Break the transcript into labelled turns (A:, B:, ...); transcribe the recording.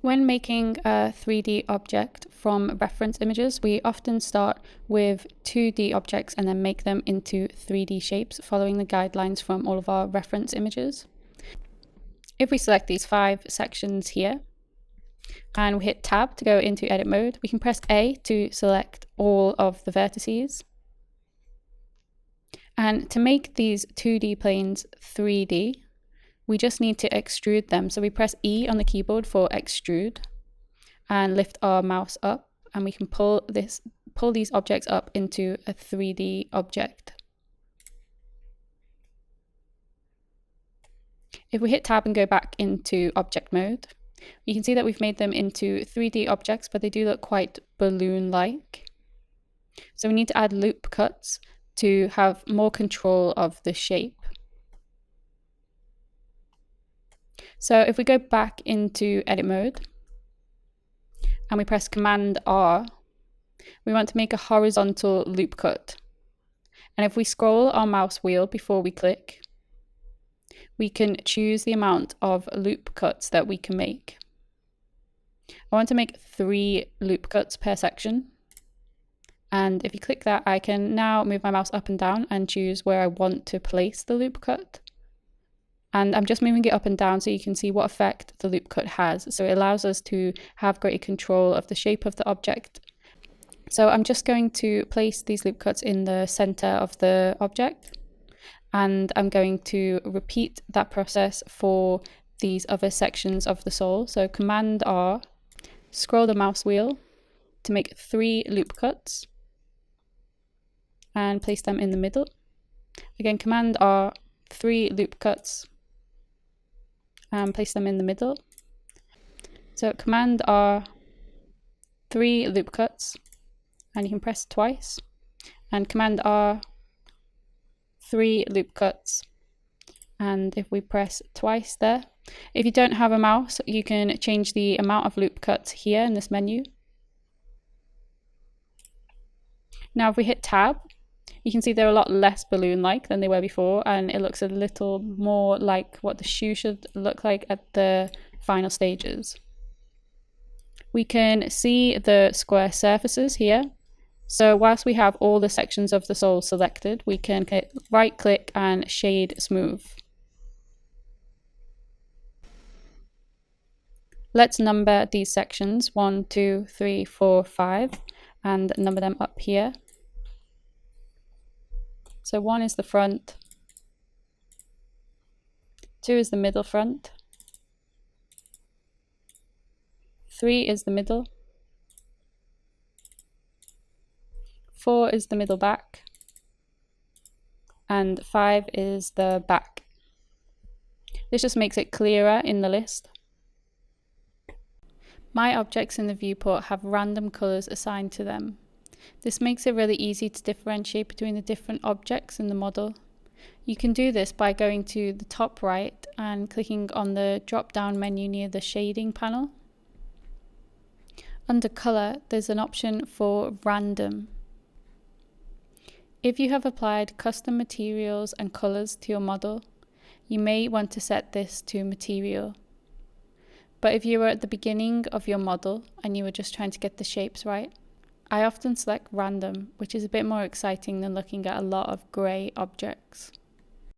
A: When making a 3D object from reference images, we often start with 2D objects and then make them into 3D shapes, following the guidelines from all of our reference images. If we select these 5 sections here, and we hit Tab to go into edit mode, we can press A to select all of the vertices. And to make these 2D planes 3D, we just need to extrude them. So we press E on the keyboard for extrude and lift our mouse up, and we can pull these objects up into a 3D object. If we hit Tab and go back into object mode, you can see that we've made them into 3D objects, but they do look quite balloon-like. So we need to add loop cuts to have more control of the shape. So if we go back into edit mode and we press Command R, we want to make a horizontal loop cut. And if we scroll our mouse wheel before we click, we can choose the amount of loop cuts that we can make. I want to make 3 loop cuts per section. And if you click that, I can now move my mouse up and down and choose where I want to place the loop cut. And I'm just moving it up and down so you can see what effect the loop cut has. So it allows us to have greater control of the shape of the object. So I'm just going to place these loop cuts in the center of the object. And I'm going to repeat that process for these other sections of the sole. So Command R, scroll the mouse wheel to make 3 loop cuts and place them in the middle. Again, Command R, 3 loop cuts and place them in the middle. So Command R, 3 loop cuts, and you can press twice, and Command R, 3 loop cuts, and if we press twice there, if you don't have a mouse, you can change the amount of loop cuts here in this menu. Now if we hit Tab, you can see they're a lot less balloon-like than they were before, and it looks a little more like what the shoe should look like at the final stages. We can see the square surfaces here. So whilst we have all the sections of the sole selected, we can right click and shade smooth. Let's number these sections 1, 2, 3, 4, 5 and number them up here. So 1 is the front, 2 is the middle front, 3 is the middle, 4 is the middle back, and 5 is the back. This just makes it clearer in the list. My objects in the viewport have random colors assigned to them. This makes it really easy to differentiate between the different objects in the model. You can do this by going to the top right and clicking on the drop-down menu near the shading panel. Under color, there's an option for random. If you have applied custom materials and colors to your model, you may want to set this to material. But if you were at the beginning of your model and you were just trying to get the shapes right, I often select random, which is a bit more exciting than looking at a lot of grey objects.